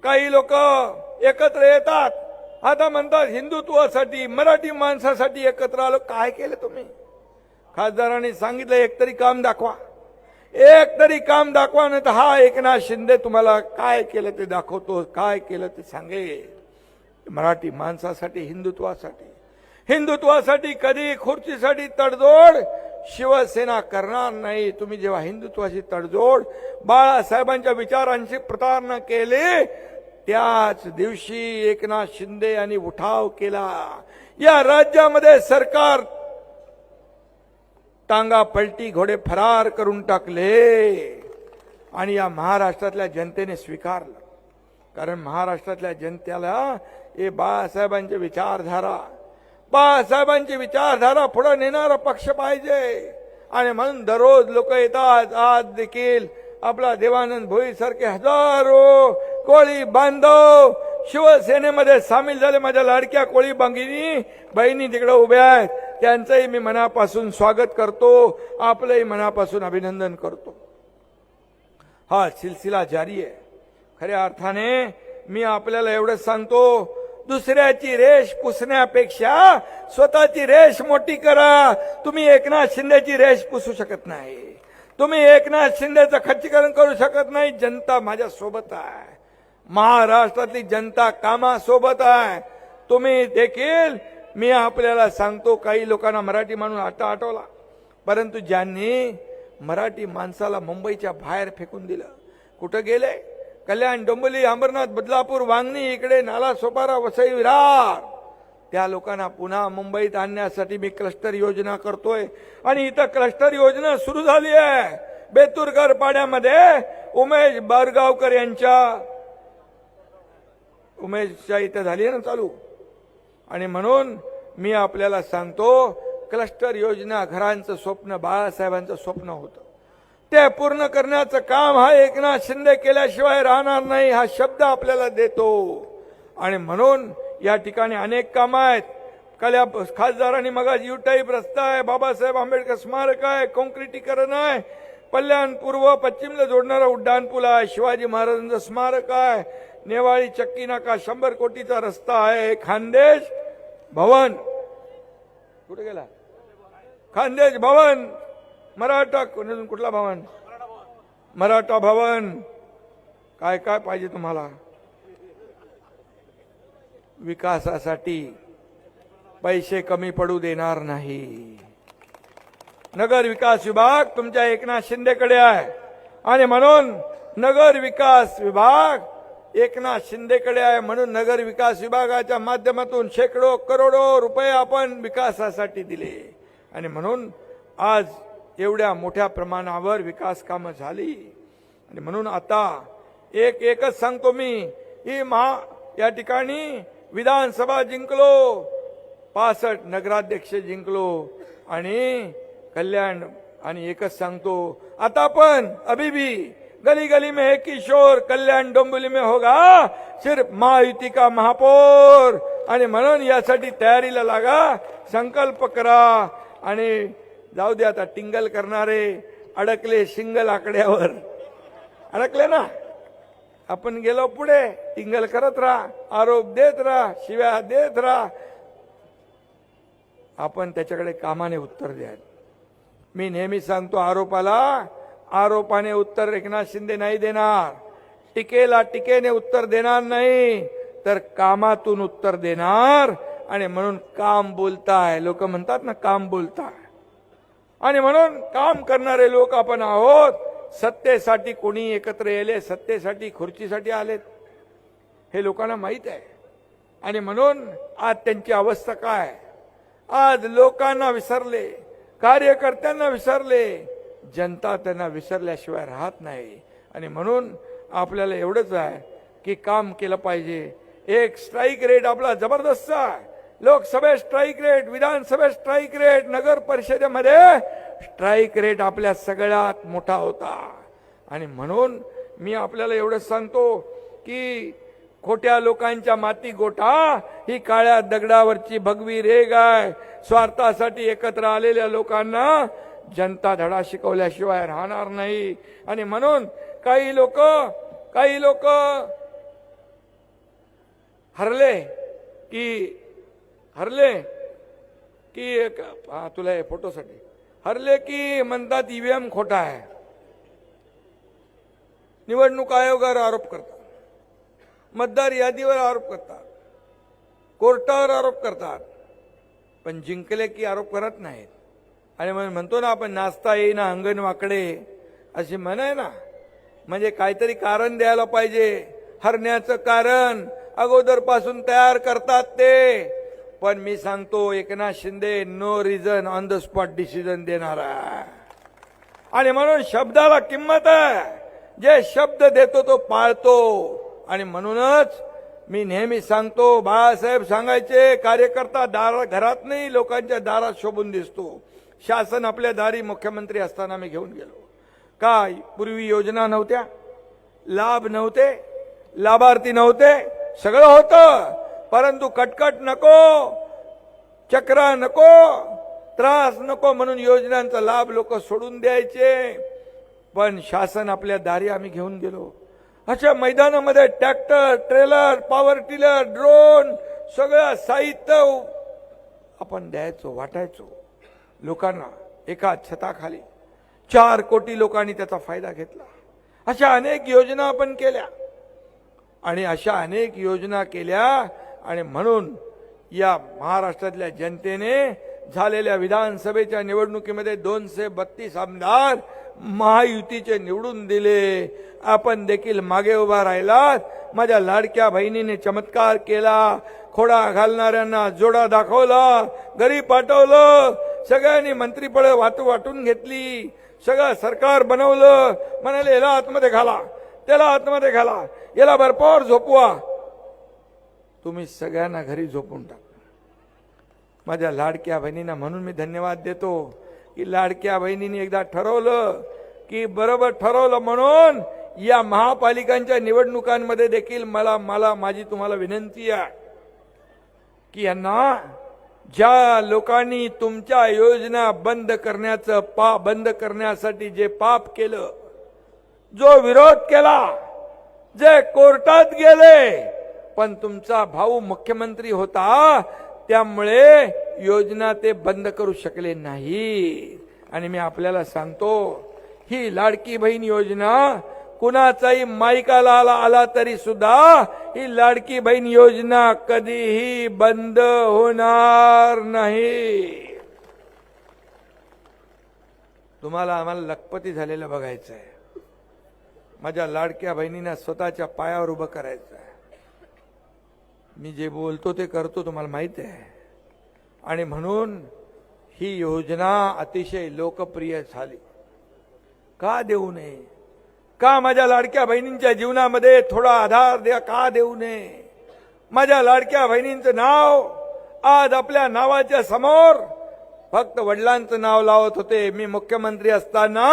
काही लोक एकत्र येतात, आता म्हणतात हिंदुत्वासाठी मराठी माणसासाठी एकत्र आलो. काय केलं तुम्ही? खासदारांनी सांगितलं एकतरी काम दाखवा, एकतरी काम दाखवा, नाही तर हा एकनाथ शिंदे तुम्हाला काय केलं ते दाखवतो, काय केलं ते सांगेल. मराठी माणसासाठी, हिंदुत्वासाठी कधी खुर्चीसाठी तडजोड शिवसेना करणार नाही. तुम्ही जेव्हा हिंदुत्वाची तडजोड बाळासाहेबांच्या विचारांची प्रतारणा केली, त्याच दिवशी एकनाथ शिंदे यांनी उठाव केला. या राज्यामध्ये सरकार टांगा पलटी, घोडे फरार करून टाकले आणि या महाराष्ट्रातल्या जनतेने स्वीकारलं. कारण महाराष्ट्रातल्या जनतेला हे बाळासाहेबांची विचारधारा पुढे नेणारा पक्ष पाहिजे. आणि म्हणून दररोज लोक येतात. आज देखील आपला देवानंद भोई सारखे हजारो कोळी बांधव शिवसेनेमध्ये सामील झाले. माझ्या लाडक्या कोळी बहिणी तिकडे उभ्या आहेत, त्यांचंही मी मनापासून स्वागत करतो, आपलंही मनापासून अभिनंदन करतो. हा सिलसिला जारी आहे. खऱ्या अर्थाने मी आपल्याला एवढंच सांगतो, दुसऱ्याची रेष पुसण्यापेक्षा स्वतःची रेष मोठी करा. तुम्ही एकनाथ शिंदेची रेष पुसू शकत नाही, तुम्ही एकनाथ शिंदेचं खच्चीकरण करू शकत नाही. जनता माझ्या सोबत आहे, महाराष्ट्रातली जनता कामासोबत आहे. तुम्ही देखील, मी आपल्याला सांगतो, काही लोकांना मराठी म्हणून आठवला, परंतु ज्यांनी मराठी माणसाला मुंबईच्या बाहेर फेकून दिलं, कुठं गेले? कल्याण, डोंबिवली, अंबरनाथ, बदलापूर, वांगणी, इकडे नाला सोपारा, वसई, विरार, त्या लोकांना पुन्हा मुंबईत आणण्यासाठी मी क्लस्टर योजना करतोय. आणि इथं क्लस्टर योजना सुरू झाली आहे. बेतुरकर पाड्यामध्ये उमेश बारगावकर उमेशच्या इथं झाली आहे ना चालू. आणि म्हणून मी आपल्याला सांगतो, क्लस्टर योजना घरांचं स्वप्न बाळासाहेबांचं स्वप्न होतं, ते पूर्ण करण्याचं काम हा एकनाथ शिंदे केल्याशिवाय राहणार नाही, हा शब्द आपल्याला देतो. आणि म्हणून या ठिकाणी अनेक कामं आहेत. खासदारांनी मग यू टाईप रस्ता आहे, बाबासाहेब आंबेडकर स्मारक आहे, काँक्रिटीकरण आहे, कल्याण पूर्व पश्चिमला जोडणारा उड्डाणपूल आहे, शिवाजी महाराजांचं स्मारक आहे, नेवाळी चक्की नाका 100 कोटीचा रस्ता आहे, खानदेश भवन कुठे गेला? खानदेश भवन, मराठा कुठला भवन? मराठा भवन. काय काय पाहिजे तुम्हाला? विकासासाठी पैसे कमी पडू देणार नाही. नगर विकास विभाग तुमच्या एकनाथ शिंदेकडे आहे आणि म्हणून नगर विकास विभाग एकनाथ शिंदेकडे आहे. म्हणून नगर विकास विभागाच्या माध्यमातून शेकडो करोडो रुपये आपण विकासासाठी दिले आणि म्हणून आज एवढ्या मोठ्या प्रमाणावर विकास कामं झाली. आणि म्हणून आता एकच सांगतो मी, ही या ठिकाणी विधानसभा जिंकलो, 65 नगराध्यक्ष जिंकलो आणि कल्याण. आणि एकच सांगतो, आता पण अभी भी गली गली में एक किशोर, कल्याण डोंबिवली में होगा सिर्फ महायुति का महापौर. आणि म्हणून यासाठी तयारीला लागा, संकल्प करा. आणि जाऊ दे आता टिंगल करणारे अडकले सिंगल आकड्यावर, अडकले ना. आपण गेलो पुढे, टिंगल करत राहा, आरोप देत राहा, शिव्या देत राहा. आपण त्याच्याकडे कामाने उत्तर द्या. मी नेहमी सांगतो, आरोपाने उत्तर एकनाथ शिंदे नाही देणार, टीकेला टीकेने उत्तर देणार नाही, तर कामातून उत्तर देणार. आणि म्हणून काम बोलताय, लोक म्हणतात ना काम बोलताय, आणि म्हणून काम करणारे लोक आपण आहोत. सत्तेसाठी कोणी एकत्र येले, सत्तेसाठी खुर्चीसाठी आलेत, हे लोकांना माहित आहे. आणि म्हणून आज त्यांची अवस्था काय? आज लोकांना विसरले, कार्यकर्त्यांना विसरले, जनता त्यांना विसरल्याशिवाय राहत नाही. आणि म्हणून आपल्याला एवढंच आहे की काम केलं पाहिजे. एक स्ट्राईक रेट आपला जबरदस्त आहे, लोकसभेत स्ट्राईक रेट, विधानसभेत स्ट्राईक रेट, नगर परिषदेमध्ये स्ट्राईक रेट आपल्या सगळ्यात मोठा होता. आणि म्हणून मी आपल्याला एवढंच सांगतो की खोट्या लोकांच्या माती गोठा ही काळ्या दगडावरची भगवी रेग आहे. स्वार्थासाठी एकत्र आलेल्या लोकांना जनता धडा शिकवल्याशिवाय राहणार नाही. आणि म्हणून काही लोक हरले की तुला हे फोटोसाठी हरले की म्हणतात ईव्हीएम खोटा आहे, निवडणूक आयोगावर आरोप करतात, मतदार यादीवर आरोप करतात, कोर्टावर आरोप करतात, पण जिंकले की आरोप करत नाहीत. आणि म्हणतो ना आपण, नाचता येईना अंगण वाकडे अशी म्हण आहे ना, म्हणजे काहीतरी कारण द्यायला पाहिजे. हरण्याचं कारण अगोदरपासून तयार करतात ते. पण मी सांगतो, Eknath Shinde no reason on the spot decision देणारा, आणि म्हणून शब्दाला किंमत आहे. जे शब्द देतो तो पाळतो. आणि म्हणूनच मी नेहमी सांगतो, बाळासाहेब सांगायचे, कार्यकर्ता घरात नाही लोकांच्या दारात शोभून दिसतो. शासन आपल्या दारी मुख्यमंत्री असताना मी घेऊन गेलो. काय पूर्वी योजना नव्हत्या, लाभ नव्हते, लाभार्थी नव्हते, सगळं होतं, परंतु कटकट नको, चक्रा नको, त्रास नको म्हणून योजनांचा लाभ लोक सोडून द्यायचे. पण शासन आपल्या दारी आम्ही घेऊन गेलो. अशा मैदानामध्ये tractor, trailer, power tiller, drone सगळं साहित्य आपण द्यायचो, वाटायचो लोकांना एका छताखाली. 4 कोटी लोकांनी त्याचा फायदा घेतला. अशा अनेक योजना आपण केल्या आणि अशा अनेक योजना केल्या. आणि म्हणून या महाराष्ट्रातल्या जनतेने झालेल्या विधानसभेच्या निवडणुकीमध्ये 232 आमदार महायुतीचे निवडून दिले. आपण देखील मागे उभा राहिलात. माझ्या लाडक्या बहिणीने चमत्कार केला. खोडा घालणाऱ्यांना जोडा दाखवला, घरी पाठवलं, सगळ्यांनी मंत्रीपद वाटून घेतली, सगळं सरकार बनवलं. म्हणाले याला आतमध्ये घाला, त्याला आतमध्ये घाला, याला बर्फावर झोपवा. तुम्ही सगळ्यांना घरी झोपून टाका. माझ्या लाडक्या बहिणींना म्हणून मी धन्यवाद देतो की लाडक्या बहिणींनी एकदा ठरवलं की बरोबर ठरवलं. म्हणून या महापालिकांच्या निवडणुकांमध्ये देखील माझी तुम्हाला विनंती आहे की यांना ज्या लोकांनी तुमच्या योजना बंद करण्यासाठी जे पाप केलं, जो विरोध केला, जे कोर्टात गेले, पण तुमचा भाऊ मुख्यमंत्री होता त्यामुळे योजना ते बंद करू शकले नाही. आणि मी आपल्याला सांगतो, ही लाडकी बहीण योजना कुणाचाही माईकाला आला तरी सुद्धा ही लाडकी बहीण योजना कधीही बंद होणार नाही. तुम्हाला आम्हाला लखपती झालेलं बघायचं आहे. माझ्या लाडक्या बहिणींना स्वतःच्या पायावर उभं करायचं आहे. मी जे बोलतो ते करतो, तुम्हाला माहिती आहे. आणि म्हणून ही योजना अतिशय लोकप्रिय झाली. का देऊ नये? का माझ्या लाडक्या बहिणींच्या जीवनामध्ये थोडा आधार द्या, का देऊ नये? माझ्या लाडक्या बहिणींचं नाव आज आपल्या नावाच्या समोर फक्त वडिलांचं नाव लावत होते. मी मुख्यमंत्री असताना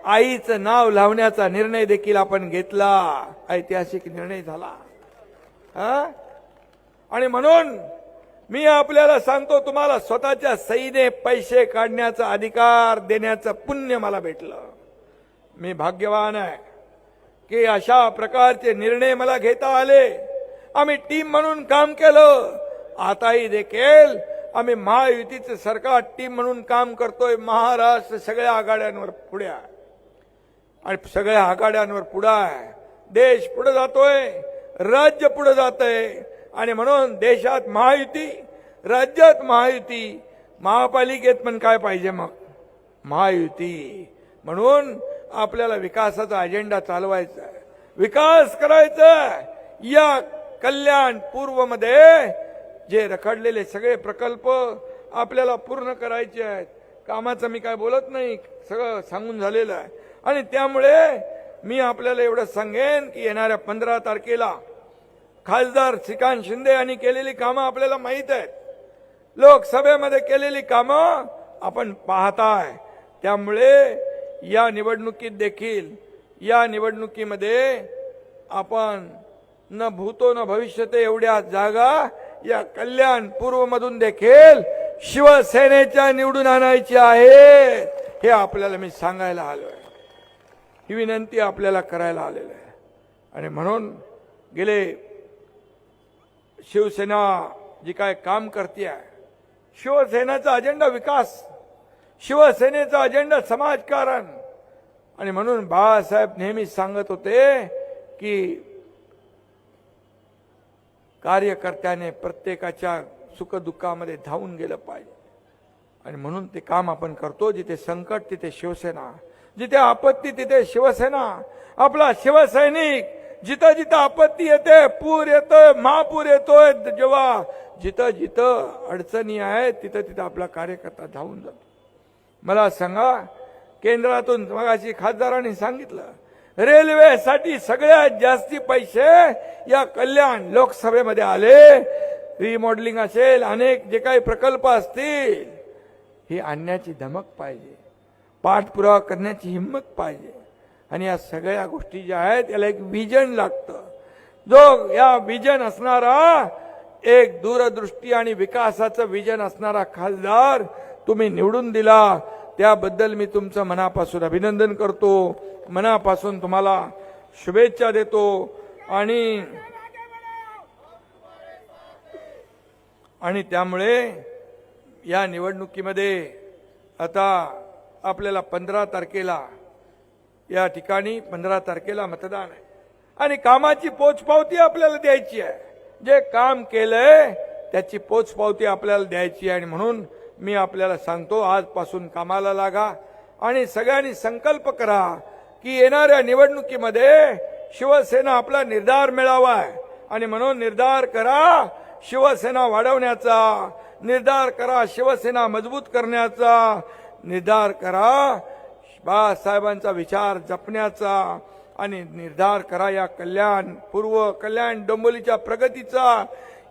आईचं नाव लावण्याचा निर्णय देखील आपण घेतला. ऐतिहासिक निर्णय झाला. आणि म्हणून मी आपल्याला सांगतो, तुम्हाला स्वतःच्या सहीने पैसे काढण्याचा अधिकार देण्याचं पुण्य मला भेटलं. मी भाग्यवान आहे की अशा प्रकारचे निर्णय मला घेता आले. आम्ही टीम म्हणून काम केलं. आताही देखील आम्ही महायुतीचे सरकार टीम म्हणून काम करतोय. महाराष्ट्र सगळ्या आघाड्यांवर पुढे आहे आणि सगळ्या आघाड्यांवर पुढे आहे. देश पुढे जातोय, राज्य पुढे जातंय. आणि म्हणून देशात महायुती, राज्यात महायुती, महापालिकेत पण काय पाहिजे मग? महायुती. म्हणून आपल्याला विकासाचा अजेंडा चालवायचा आहे, विकास करायचा आहे. या कल्याण पूर्वमध्ये जे रखडलेले सगळे प्रकल्प आपल्याला पूर्ण करायचे आहेत. कामाचं मी काय बोलत नाही, सगळं सांगून झालेलं आहे. आणि त्यामुळे मी आपल्याला एवढं सांगेन की येणाऱ्या 15 तारखेला खासदार श्रीकांत शिंदे यांनी केलेली कामं आपल्याला माहीत आहेत. लोकसभेमध्ये केलेली कामं आपण पाहताय. त्यामुळे या निवडणुकीत देखील, या निवडणुकीमध्ये आपण न भूतो न भविष्यते एवढ्या जागा या कल्याण पूर्वमधून देखील शिवसेनेच्या निवडून आणायची आहे. हे आपल्याला मी सांगायला आलोय. ही विनंती आपल्याला करायला आलेली आहे. आणि म्हणून गेले शिवसेना जी काय काम करते आहे, शिवसेनेचा अजेंडा विकास, शिवसेनेचा अजेंडा समाजकारण. आणि म्हणून बाळासाहेब नेहमी सांगत होते की कार्यकर्त्याने प्रत्येकाच्या सुखदुःखामध्ये धावून गेलं पाहिजे. आणि म्हणून ते काम आपण करतो. जिथे संकट तिथे शिवसेना, जिथे आपत्ती तिथे शिवसेना. आपला शिवसैनिक जिथं जिथं आपत्ती येते, पूर येतोय, महापूर येतोय, जेव्हा जिथं जिथं अडचणी आहेत तिथं तिथं आपला कार्यकर्ता धावून जातो. मला सांगा, केंद्रातून मगाशी खासदारांनी सांगितलं, रेल्वेसाठी सगळ्यात जास्ती पैसे या कल्याण लोकसभेमध्ये आले. रिमॉडेलिंग असेल, अनेक जे काही प्रकल्प असतील, ही आणण्याची धमक पाहिजे, पाठपुरावा करण्याची हिंमत पाहिजे. आणि या सगळ्या गोष्टी ज्या आहेत याला एक विजन लागतं. जो या विजन असणारा, एक दूरदृष्टी आणि विकासाचं विजन असणारा खासदार तुम्ही निवडून दिला, त्याबद्दल मी तुमचं मनापासून अभिनंदन करतो, मनापासून तुम्हाला शुभेच्छा देतो. आणि त्यामुळे या निवडणुकीमध्ये आता आपल्याला 15 तारखेला या ठिकाणी 15 तारखेला मतदान आहे. आणि कामाची पोचपावती आपल्याला द्यायची आहे. जे काम केलंय त्याची पोचपावती आपल्याला द्यायची आहे. आणि म्हणून मी आपल्याला सांगतो, आजपासून कामाला लागा आणि सगळ्यांनी संकल्प करा की येणाऱ्या निवडणुकीमध्ये शिवसेना आपला निर्धार मिळावा आहे. आणि म्हणून निर्धार करा शिवसेना वाढवण्याचा, निर्धार करा शिवसेना मजबूत करण्याचा, निर्धार करा बाळासाहेबांचा विचार जपण्याचा, आणि निर्धार करा या कल्याण डोंबिवलीच्या प्रगतीचा,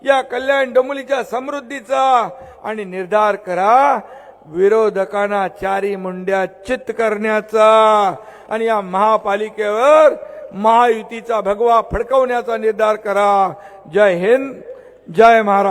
या कल्याण डोंबिवलीच्या समृद्धीचा. आणि निर्धार करा विरोधकांना चारी मुंड्या चित करण्याचा, आणि या महापालिकेवर महायुतीचा भगवा फडकवण्याचा निर्धार करा. जय हिंद, जय महाराष्ट्र.